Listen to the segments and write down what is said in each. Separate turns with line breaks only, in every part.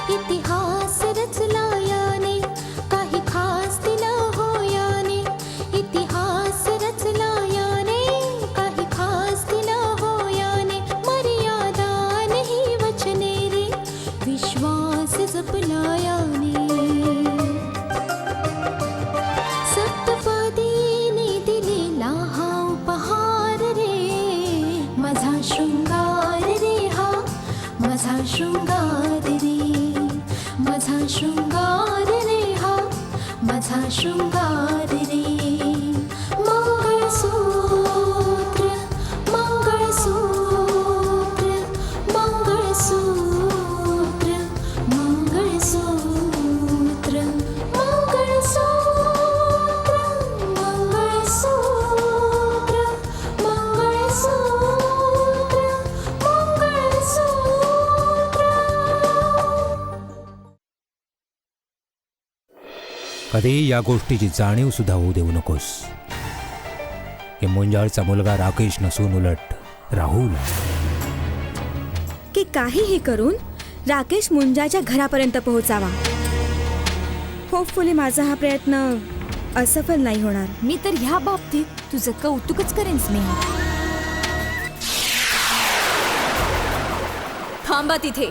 इतिहास रचला याने, काही खास दिला हो याने. इतिहास रचला याने, काही खास दिला हो याने. मर्यादा नहीं वचने रे, विश्वास जपला याने. सप्तपदीने दिलेला हा उपहार रे, माझा शृंगार रे हा, माझा शृंगार रे. माझा शृंगार रे हा, माझा शृंगार रे. मंगळसूत्र, मंगळसूत्र, मंगळसूत्र, मंगळसूत्र, मंगळसूत्र, मंगळसूत्र, मंगळसूत्र, मंगळसूत्र.
कधी या गोष्टीची जाणीव सुद्धा होऊ देऊ नकोस की मुंजाळचा मुलगा राकेश नसून उलट राहुल
की काहीही करून राकेश मुंजाच्या घरापर्यंत पोहोचावा. होपफुली माझा हा प्रयत्न असफल नाही होणार.
मी तर ह्या बाबतीत तुझं कौतुकच करेन स्नेहा. थांबा तिथे.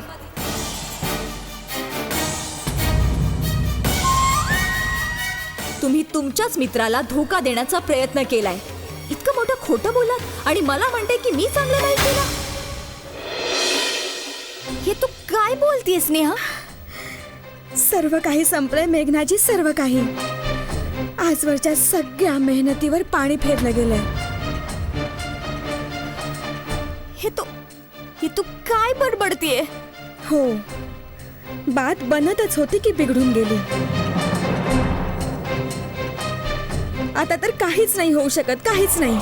तुम्ही तुमच्याच मित्राला धोका देण्याचा प्रयत्न केलाय. इतकं मोठं खोटं बोलत आणि मला म्हणते की मी चांगलं नाही केलं. हे तू काय बोलतेय स्नेहा?
सर्व काही संपलंय मेघनाजी, सर्व काही. आजवरच्या सगळ्या मेहनतीवर पाणी फेरलं गेलंय.
हे तू काय बडबडतीये?
हो, बात बनतच होती की बिघडून गेली. आता तर काहीच नाही होऊ शकत, काहीच नाही.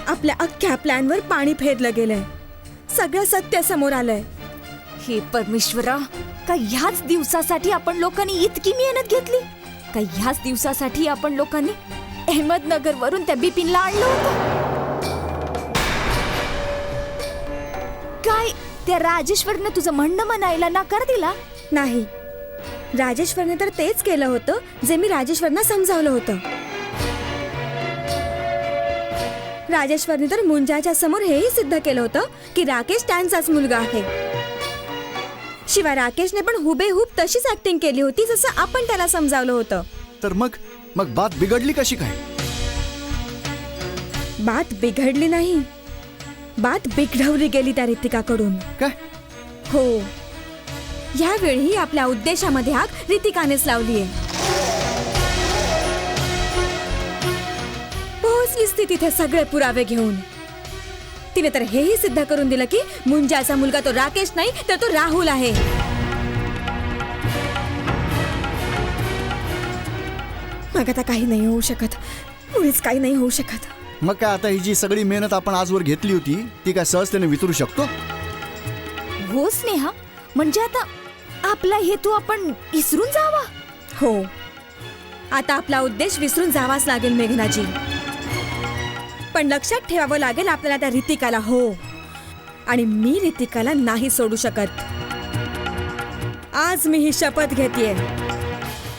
आपल्या अख्ख्या प्लॅनवर पाणी फेरलं गेलंय. सगळं सत्य समोर आलंय.
हे परमेश्वरा, का ह्याच दिवसासाठी आपण लोकांनी इतकी मेहनत घेतली? का ह्याच दिवसासाठी आपण लोकांनी अहमदनगर वरून त्या बिपिनला आणलं होतं? काय त्या राजेश्वरनं तुझं म्हणणं म्हणायला नकार दिला?
नाही, राजेश्वरने तर तेच केलं होतं जे मी राजेश्वरना समजावलं होतं. राजेश्वरने तर मुंजाच्या समोर हेही सिद्ध केलं होतं की राकेश त्यांचाच मुलगा आहे. शिवाय राकेशने पण हुबेहूब तशीच ऍक्टिंग केली होती जसं आपण त्याला समजावलं होतं.
तर मग बात बिघडली कशी काय?
बात बिघडली नाही, बात बिघडवली गेली त्या रितिकाकडून.
काय?
हो, यावेळी आपल्या उद्देशामध्ये आग रितिकानेच लावलीये. पोहोचलीच ती तिथे सगळे पुरावे घेऊन. तिने तर हेही सिद्ध करून दिलं की मुंजाचा मुलगा तो राकेश नाही तर तो राहुल आहे. मग आता काही नाही होऊ शकत, मुळीच काही नाही होऊ शकत.
मग काय आता ही जी सगळी मेहनत आपण आजवर घेतली होती ती काय सहजतेने विसरू शकतो?
हो स्नेहा, म्हणजे आता आपला हेतू आपण विसरून जावा?
हो, आता आपला उद्देश विसरून जावाच लागेल मेघनाजी. पण लक्षात ठेवावं लागेल आपल्याला त्या रितिकाला. हो, आणि मी रितिकाला नाही सोडू शकत. आज मी ही शपथ घेतेय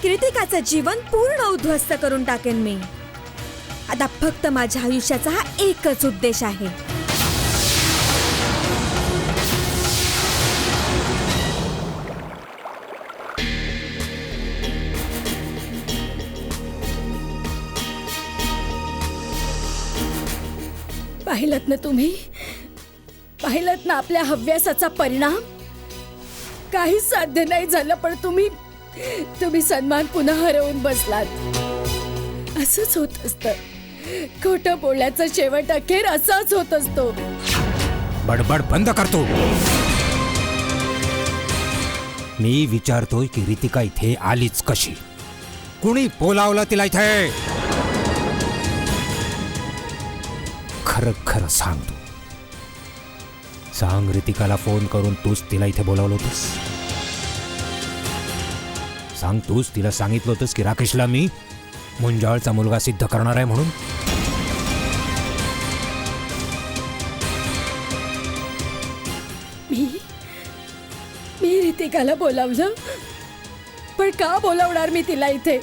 की रितिकाचं जीवन पूर्ण उद्ध्वस्त करून टाकेन मी. आता फक्त माझ्या आयुष्याचा हा एकच उद्देश आहे.
पाहिलत ना तुम्ही, पाहिलत ना आपल्या हव्यासाचा परिणाम. काही साध्य नाही झालं पण तुम्ही सन्मान पुन्हा हरवून बसलात. असंच होत असतं. खोटं बोलण्याचा शेवट अखेर असाच होत असतो.
बडबड बंद करतो. मी विचारतोय की रितिका इथे आलीच कशी? कुणी बोलावलं तिला इथे? खरं खरं सांग तू. सांग, रितिकाला फोन करून तूच तिला इथे बोलावलं होतंस? सांग, तूच तिला सांगितलं होतंस की राकेशला मी मुंजाळचा मुलगा सिद्ध करणार आहे म्हणून?
रितिकाला बोलावलं, पण का बोलावणार मी तिला इथे?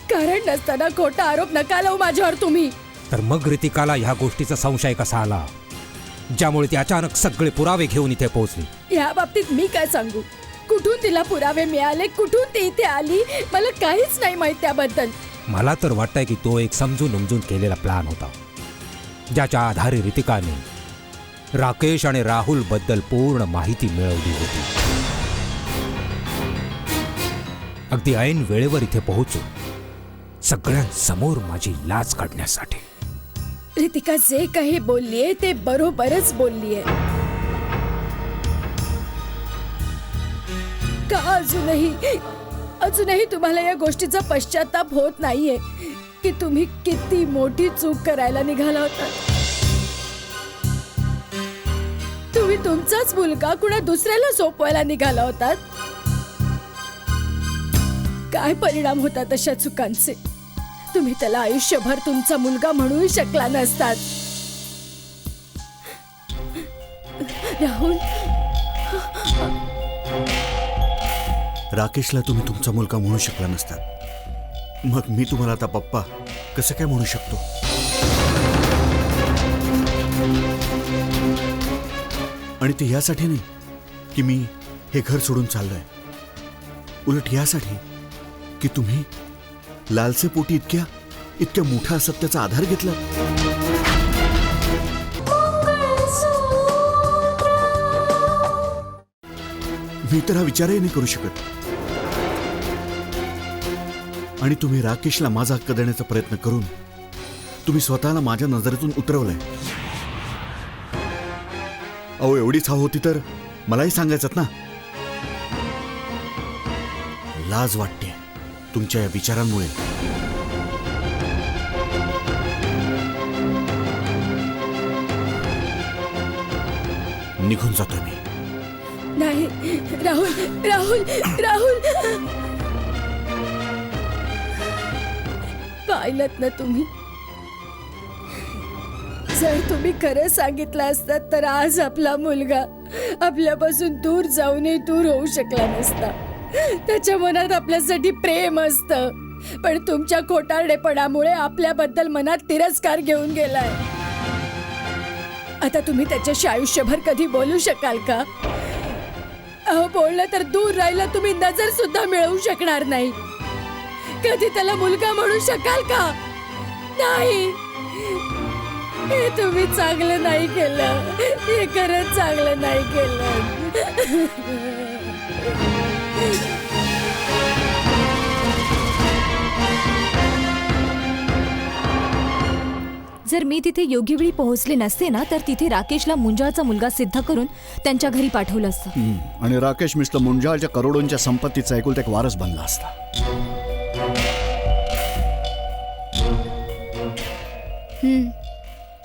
कारण नसताना खोटा आरोप नका लावू माझ्यावर तुम्ही.
तर मग रितिकाला ह्या गोष्टीचा संशय कसा आला, ज्यामुळे ती अचानक सगळे पुरावे घेऊन इथे पोहोचली?
या बाबतीत मी काय सांगू? कुठून तिला पुरावे मिळाले, कुठून ती इथे आली, मला काहीच नाही माहित त्याबद्दल.
मला तर वाटतंय की तो एक समजून उमजून केलेला प्लॅन होता, ज्याच्या आधारे रितिकाने राकेश आणि राहुल बद्दल पूर्ण माहिती मिळवली होती. अगदी ऐन वेळेवर इथे पोहोचून सगळ्यांसमोर माझी लाज काढण्यासाठी.
रितिका जे काही बोललीये ते बरोबरच बोललीये. का अजूनही तुम्हाला या गोष्टीचा पश्चाताप होत नाहीये की तुम्ही किती मोठी चूक करायला निघाला होता? तुम्ही तुमचाच मुलगा कुणा दुसऱ्याला सोपवायला निघाला होतात. काय परिणाम होतात अशा चुकांचे? तुम्ही त्याला आयुष्यभर तुमचा मुलगा म्हणू शकला नसतात. राहुल,
राकेशला तुम्ही तुमचा मुलगा म्हणू शकला नसतात, मग मी तुम्हाला आता पप्पा कसं काय म्हणू शकतो? आणि ते यासाठी नाही की मी हे घर सोडून चाललोय, उलट यासाठी की तुम्ही लालसे पोटी इतक्या मोठ्या असत्याचा आधार घेतला. मी तर हा विचारही नाही करू शकत. आणि तुम्ही राकेशला माझा हक्क देण्याचा प्रयत्न करून तुम्ही स्वतःला माझ्या नजरेतून उतरवलंय. अहो, एवढीच हवं होती तर मलाही सांगायचं ना. लाज वाटते तुमच्या या विचारांमुळे. निघून जातोय मी.
नाही राहुल, राहुल, राहुल, पाहिलत ना तुम्ही? जर तुम्ही खरं सांगितलं असतात तर आज आपला मुलगा आपल्यापासून दूर जाऊनही दूर होऊ शकला नसता. त्याच्या मनात आपल्यासाठी प्रेम असतं, पण तुमच्या खोटारडेपणामुळे आपल्याबद्दल मनात तिरस्कार घेऊन गेलाय. आता तुम्ही त्याच्याशी आयुष्यभर कधी बोलू शकाल का? अहो, बोललं तर दूर राहिलं तुम्ही नजर सुद्धा मिळवू शकणार नाही. कधी त्याला मुलगा म्हणू शकाल का? नाही. हे तुम्ही चांगलं नाही केलं. हे खरंच चांगलं नाही केलं.
जर मी तिथे योग्य वेळी पोहोचले नसते ना, तर तिथे राकेशला मुंजाळचा मुलगा सिद्ध करून त्यांच्या घरी पाठवलं असतं.
आणि राकेश मिस्टर मुंजाळच्या करोडोंच्या संपत्तीचा एकुलता एक वारस बनला असता.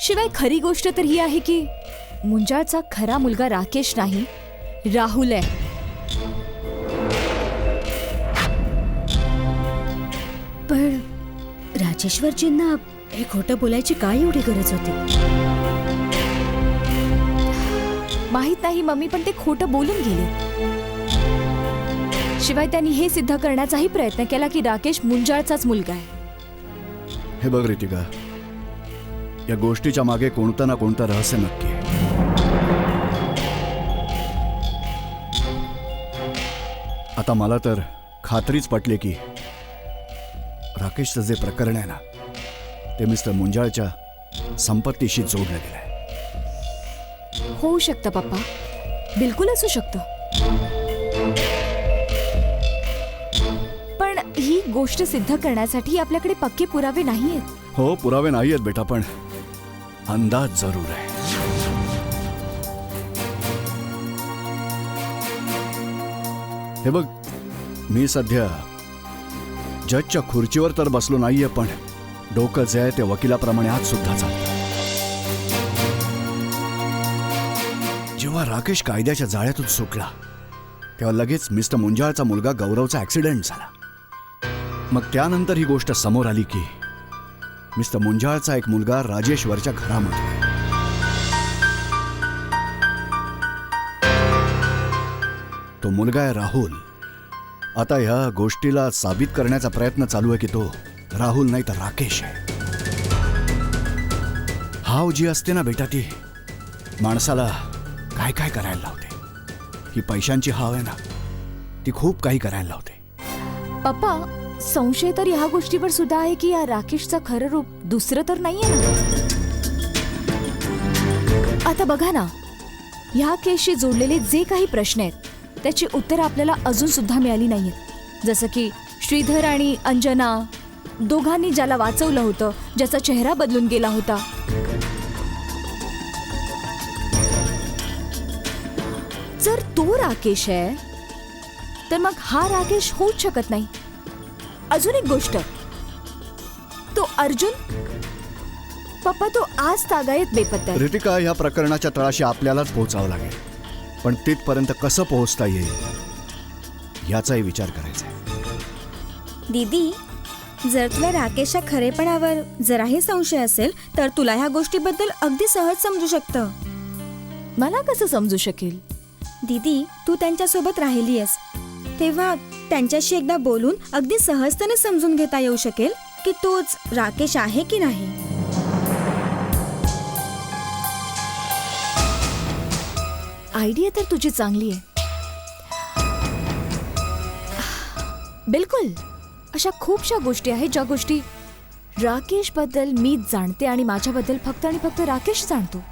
शिवाय खरी गोष्ट तर ही आहे की मुंजाळचा खरा मुलगा राकेश नाही, राहुल आहे.
पण राजेश्वरजींना हे खोटं बोलायची काय एवढी गरज होती?
माहित नाही मम्मी, पण ते खोटं बोलून गेले. शिवाय त्यांनी हे सिद्ध करण्याचाही प्रयत्न केला की राकेश मुंजाळचाच मुलगा आहे.
हे बघ रितिका, या गोष्टीच्या मागे कोणतं ना कोणतं रहस्य नक्की आहे. आता मला तर खात्रीच पटली की राकेशचं जे प्रकरण आहे ना, ते मिस्टर मुंजाळच्या संपत्तीशी जोडलं गेलंय.
होऊ शकतं पप्पा, बिलकुल असू शकतं. पण ही गोष्ट सिद्ध करण्यासाठी आपल्याकडे पक्के पुरावे नाहीयेत.
हो, पुरावे नाही आहेत बेटा, पण अंदाज जरूर आहे. हे बघ, मी सध्या जजच्या खुर्चीवर तर बसलो नाहीये, पण डोकं जे आहे ते वकिलाप्रमाणे आज सुद्धा चालतं. जेव्हा राकेश कायद्याच्या जाळ्यातून सुटला तेव्हा लगेच मिस्टर मुंजाळचा मुलगा गौरवचा ऍक्सिडेंट झाला. मग त्यानंतर ही गोष्ट समोर आली की मिस्टर मुंजाळचा एक मुलगा राजेश्वरच्या घरामध्ये आहे. तो मुलगा आहे राहुल. आता ह्या गोष्टीला साबित करण्याचा प्रयत्न चालू आहे की तो राहुल नाही तर राकेश आहे. हाव जी असते ना बेटा, ती माणसाला काय काय करायला लावते. ही पैशांची हाव आहे ना, ती खूप काही करायला लावते.
पप्पा, संशय तर ह्या गोष्टीवर सुद्धा आहे की या राकेशचं खरं रूप दुसरं तर नाहीये ना. आता बघा ना, ह्या केसशी जोडलेले जे काही प्रश्न आहेत त्याची उत्तरं आपल्याला अजून सुद्धा मिळाली नाहीयेत. जसं की श्रीधर आणि अंजना दोघांनी ज्याला वाचवलं होतं, ज्याचा चेहरा बदलून गेला होता. जर तो राकेश आहे तर मग हा राकेश होऊच शकत नाही. अजून एक गोष्ट, तो अर्जुन पप्पा, तो आज तागायत बेपत्ता आहे.
रितिका, ह्या प्रकरणाच्या तळाशी आपल्यालाच पोहोचावं लागेल. पण तिथपर्यंत कसं पोहोचता येईल याचाही विचार करायचा आहे.
दीदी, जर तुला राकेशच्या खरेपणावर जराही संशय असेल तर तुला ह्या गोष्टीबद्दल अगदी सहज समजू शकतं.
मला कसं समजू शकेल?
दीदी, तू त्यांच्यासोबत राहिली आहेस तेव्हा त्यांच्याशी एकदा बोलून अगदी सहजतेने समजून घेता येऊ शकेल की तोच राकेश आहे की नाही.
आयडिया तर तुझी चांगली आहे. बिलकुल, अशा खूपशा गोष्टी आहेत ज्या गोष्टी राकेश बद्दल मीच जाणते आणि माझ्याबद्दल फक्त आणि फक्त राकेश जाणतो.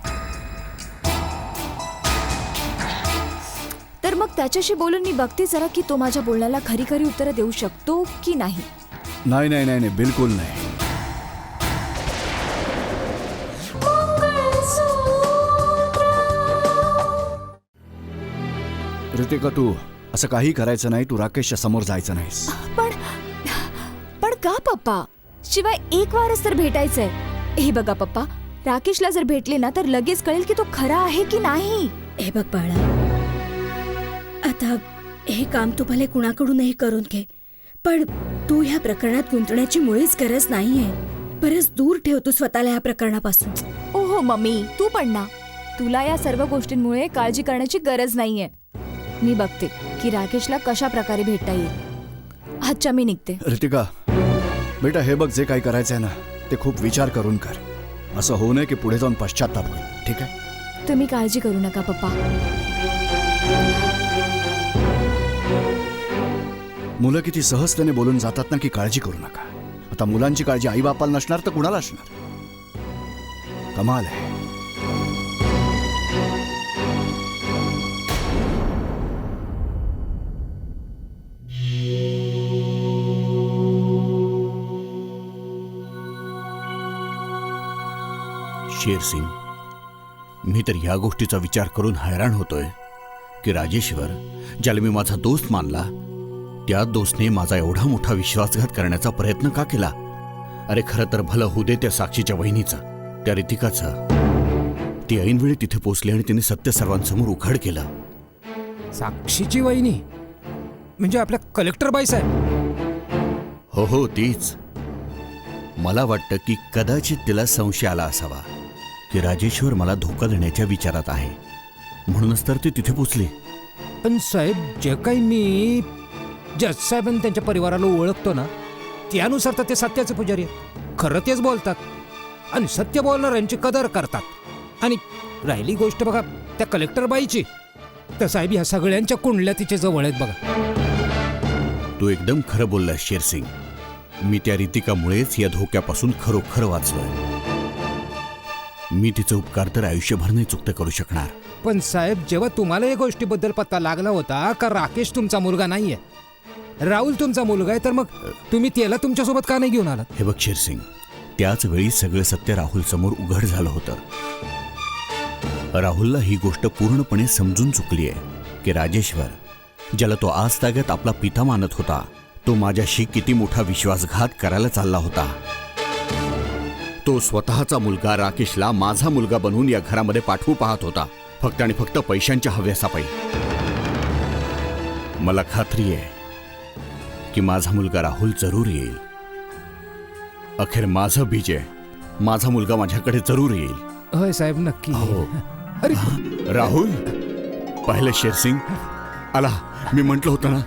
तर मग त्याच्याशी बोलून मी बघते जरा की तो माझ्या बोलण्याला खरी खरी उत्तरं देऊ शकतो की नाही.
नाही नाही नाही नाही, बिलकुल नाही. रितिका, तू असं काही करायचं नाही. तू राकेशच्या समोर जायचं नाहीस.
पण का पप्पा? शिवाय एक वारच तर भेटायचंय. हे बघा पप्पा, राकेशला जर भेटले ना तर लगेच कळेल की तो खरा आहे की नाही.
हे बघ बाळा, आता हे काम तू भले कुणाकडूनही करून घे, पण तू ह्या प्रकरणात गुंतण्याची मुळीच गरज नाहीये. बरंच दूर ठेव तू स्वतःला ह्या प्रकरणापासून.
ओहो मम्मी, तू पण ना. तुला या सर्व गोष्टींमुळे काळजी करण्याची गरज नाहीये. मी बघते की राकेशला कशा प्रकारे भेटता येईल. आजच्या मी निघते.
रितिका बेटा, हे बघ, जे काही करायचं आहे ना ते खूप विचार करून कर. असं होऊ नये की पुढे जाऊन पश्चाताप होईल. ठीक आहे?
तुम्ही काळजी करू नका पप्पा.
मुलं किती सहजतेने बोलून जातात ना की काळजी करू नका. आता मुलांची काळजी आई बापाला नसणार तर कुणाला असणार? कमाल आहे.
शेरसिंग, मी तर ह्या गोष्टीचा विचार करून हैराण होतोय की राजेश्वर, ज्याला मी माझा दोस्त मानला, त्या दोस्तने माझा एवढा मोठा विश्वासघात करण्याचा प्रयत्न का केला? अरे खरं तर भलं होऊ दे त्या साक्षीच्या वहिनीचं, त्या रितिकाचं. ती ऐनवेळी तिथे पोचली आणि तिने सत्य सर्वांसमोर उघड केलं.
साक्षीची वहिनी म्हणजे आपल्या कलेक्टर बाई साहेब?
हो, तीच. मला वाटतं की कदाचित तिला संशय आला असावा की राजेश्वर मला धोका देण्याच्या विचारात आहे, म्हणूनच तर ती तिथे पोचली.
पण साहेब, जे काही मी जज साहेब आणि त्यांच्या परिवाराला ओळखतो ना त्यानुसार तर ते सत्याचे पुजारी आहेत. खरं तेच बोलतात आणि सत्य बोलणाऱ्यांची कदर करतात. आणि राहिली गोष्ट बघा त्या कलेक्टर बाईची, तर साहेब ह्या सगळ्यांच्या कुंडल्या तिच्या जवळ आहेत बघा.
तू एकदम खरं बोललास शेरसिंग. मी त्या रितिकामुळेच या धोक्यापासून खरोखर वाचलोय. मी तिचे उपकार तर आयुष्यभर नाही चुकते करू शकणार.
पण साहेब, जेव्हा तुम्हाला या गोष्टीबद्दल पत्ता लागला होता का राकेश तुमचा मुलगा नाहीये, राहुल तुमचा मुलगा आहे, तर मग तुम्ही त्याला तुमच्यासोबत का नाही घेऊन आलात?
हे बघ शेरसिंग, त्याच वेळी सगळं सत्य राहुल समोर उघड झालं होतं. राहुलला ही गोष्ट पूर्णपणे समजून चुकली आहे की राजेश्वर, ज्याला तो आज ताग्यात आपला पिता मानत होता, तो माझ्याशी किती मोठा विश्वासघात करायला चालला होता. तो स्वतःचा मुलगा राकेशला माझा मुलगा बनवून या घरामध्ये पाठवू पाहत होता, फक्त आणि फक्त पैशांच्या हव्यासापायी. मला खात्री आहे की माझा मुलगा राहुल जरूर येईल. अखेर माझं बीज आहे. माझा मुलगा माझ्याकडे जरूर येईल.
होय साहेब, नक्की.
हो.
अरे
राहुल, पाहिलं शेरसिंग, आला. मी म्हटलं होतं ना,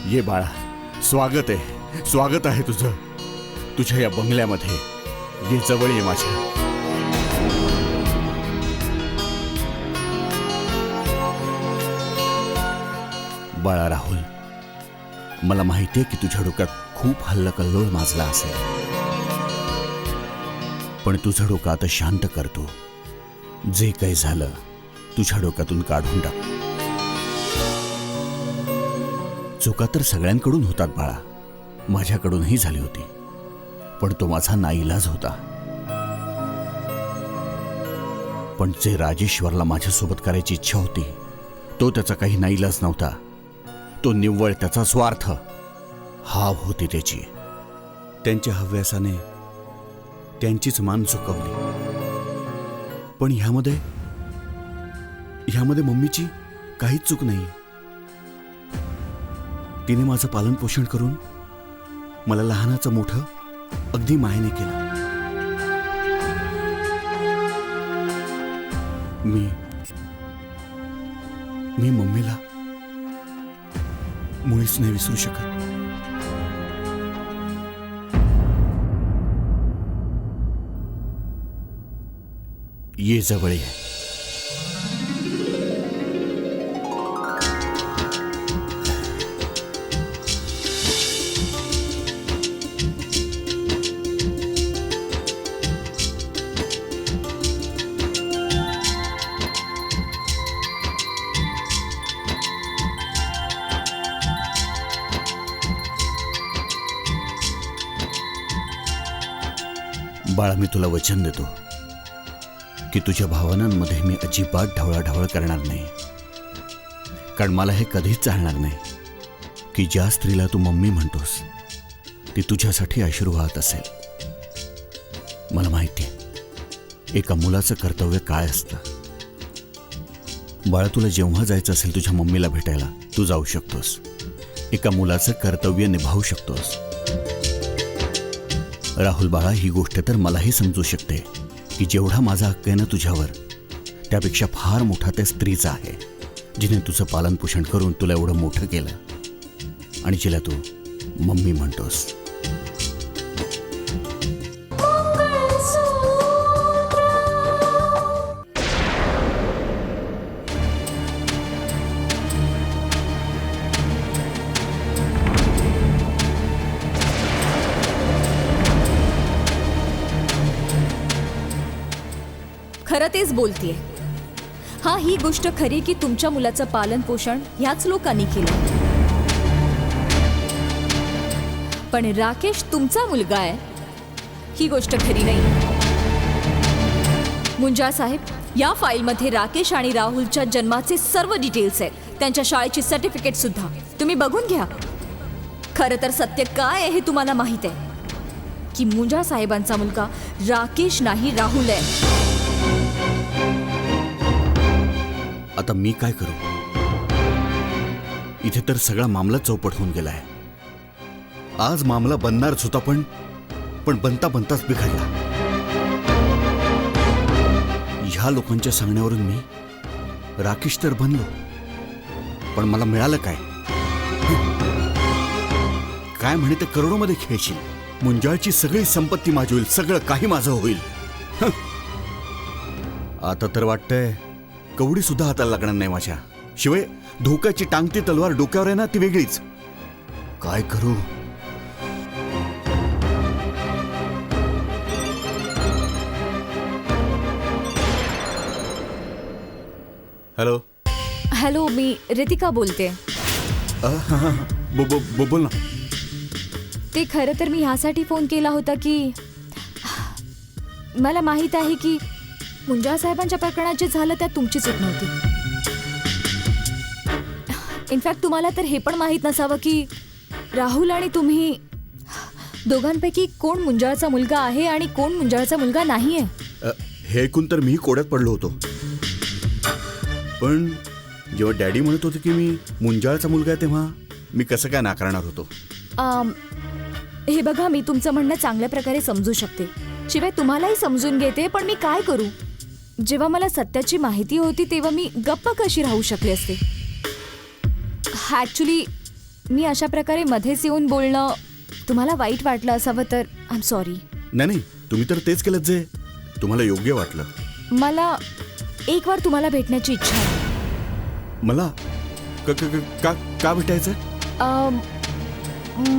ये बाळा, स्वागत आहे तुझं तुझ्या या बंगल्यामध्ये. ये जवळ ये माझ्या. बाळा राहुल, मला माहितीये की तुझ्या डोक्यात खूप हल्लकल्लोळ माजला असेल, पण तुझं डोकं आता शांत करतो. जे काही झालं तुझ्या डोक्यातून काढून टाक. चुका तर सगळ्यांकडून होतात बाळा, माझ्याकडूनही झाली होती, पण तो माझा नाईलाज होता. पण जे राजेश्वरला माझ्यासोबत करायची इच्छा होती, तो त्याचा काही नाईलाज नव्हता. तो निव्वळ त्याचा स्वार्थ, हाव होती त्याची. त्यांच्या हव्यासाने त्यांचीच मान चुकवली. पण ह्यामध्ये मम्मीची काहीच चूक नाही. तिने माझं पालन पोषण करून मला लहानाचं मोठं अगदी मायेने केलं. मी मम्मीला मुळीच नाही विसरू शकत. ये जवळ ये. बाळा, मी तुला वचन देतो की तुझ्या भावनांमध्ये मी अजिबात ढवळाढवळ करणार नाही. कारण मला हे कधीच चालणार नाही की ज्या स्त्रीला तू मम्मी म्हणतोस ती तुझ्यासाठी अश्रू वाहत असेल. मला माहिती आहे एका मुलाचं कर्तव्य काय असतं. बाळा, तुला जेव्हा जायचं असेल तुझ्या मम्मीला भेटायला तू जाऊ शकतोस. एका मुलाचं कर्तव्य निभावू शकतोस. राहुल बाळा, ही गोष्ट तर मलाही समजू शकते की जेवढा माझा हक्क आहे ना तुझ्यावर, त्यापेक्षा फार मोठा त्या स्त्रीचा आहे जिने तुझं पालन पोषण करून तुला एवढं मोठं केलं आणि जिला तू मम्मी म्हणतोस.
खरं तेच बोलतेय. हा, ही गोष्ट खरी की तुमच्या मुलाचं पालन पोषण ह्याच लोकांनी केलं. पण राकेश तुमचा मुलगा आहे ही गोष्ट खरी नाही. मुंजा साहेब, या फाईलमध्ये राकेश आणि राहुलच्या जन्माचे सर्व डिटेल्स आहेत. त्यांच्या शाळेची सर्टिफिकेट सुद्धा तुम्ही बघून घ्या. खरं तर सत्य काय आहे हे तुम्हाला माहित आहे की मुंजा साहेबांचा मुलगा राकेश नाही, राहुल आहे.
आता मी काय करू? इथे तर सगळा मामला चौपट होऊन गेलाय. आज मामला बनणारच होता, पण बनता बनताच बिघडला. ह्या लोकांच्या सांगण्यावरून मी राकेश तर बनलो, पण मला मिळालं काय? काय म्हणे ते करोडोमध्ये खेळशील, मुंजाळची सगळी संपत्ती माझी होईल, सगळं काही माझं होईल. आता तर वाटतंय कवडी सुद्धा हाताला लागणार नाही माझ्या. शिवाय धोक्याची टांगती तलवार डोक्यावर आहे ना, ती वेगळीच. काय करू? हॅलो
हॅलो, मी रितिका बोलते.
बोल ना.
ते खरं तर मी ह्यासाठी फोन केला होता की मला माहीत आहे की मुंजा साहेबांच्या प्रकरणात जे झालं त्यात तुमची चूक नव्हती. इनफॅक्ट तुम्हाला तर हे पण माहीत नसावं की राहुल आणि तुम्ही दोघांपैकी कोण मुंजाळचा मुलगा आहे आणि कोण मुंजाळचा मुलगा नाही आहे.
हे ऐकून तर मी कोड्यात पडलो होतो. पण जेव्हा डॅडी म्हणत होते की मी मुंजाळचा मुलगा आहे तेव्हा मी कसं काय नाकारणार होतो?
हे बघा, मी तुमचं म्हणणं चांगल्या प्रकारे समजू शकते, शिवाय तुम्हालाही समजून घेते. पण मी काय करू? जेव्हा मला सत्याची माहिती होती तेव्हा मी गप्प कशी राहू शकले असते? ॲक्च्युली मी अशा प्रकारे मध्येच येऊन बोलणं तुम्हाला वाईट वाटलं असावं तर आय एम सॉरी.
नाही तुम्ही तर तेच केलं जे तुम्हाला योग्य वाटलं.
मला एक वार तुम्हाला भेटण्याची इच्छा आहे.
मला का भेटायचं?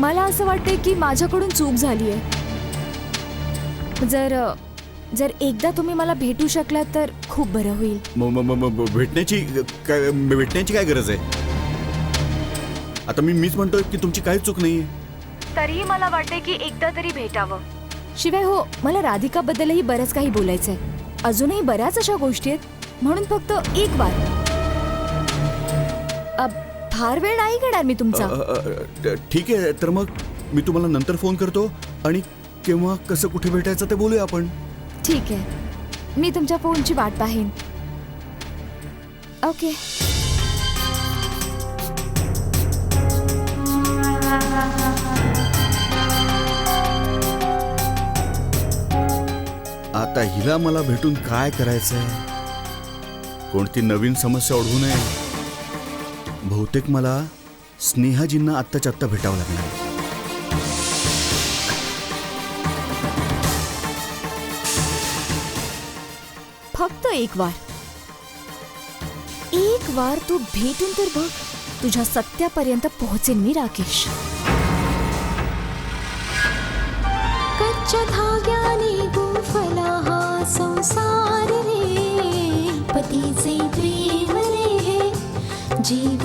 मला असं वाटतंय की माझ्याकडून चूक झाली आहे. जर एकदा तुम्ही मला भेटू शकलात तर खूप बरं होईल.
भेटण्याची काय गरज आहे? आता मीच म्हणतोय की तुमची काहीच चूक नाहीये.
तरीही मला वाटतंय की एकदा तरी भेटावं. शिवाय हो, मला राधिकाबद्दलही बरंच काही बोलायचंय. अजूनही बऱ्याच अशा गोष्टी आहेत, म्हणून फक्त एक वार. फार वेळ नाही घेणार मी तुमचा.
ठीक आहे, तर मग मी तुम्हाला नंतर फोन करतो आणि केव्हा कसं कुठे भेटायचं ते बोलूया आपण.
ठीक आहे, मी तुमच्या फोनची वाट पाहीन. ओके.
आता हिला मला भेटून काय करायचंय? कोणती नवीन समस्या ओढवू नये. बहुतेक मला स्नेहाजींना आत्ताच्या आत्ता भेटावं लागणार.
फक्त एक वार तू भेटून तर बघ. तुझ्या सत्यापर्यंत पोहोचेन मी राकेश.
कच्च्या धाग्याने गुंफला हा संसार रे, पतीचे प्रेम रे, जीव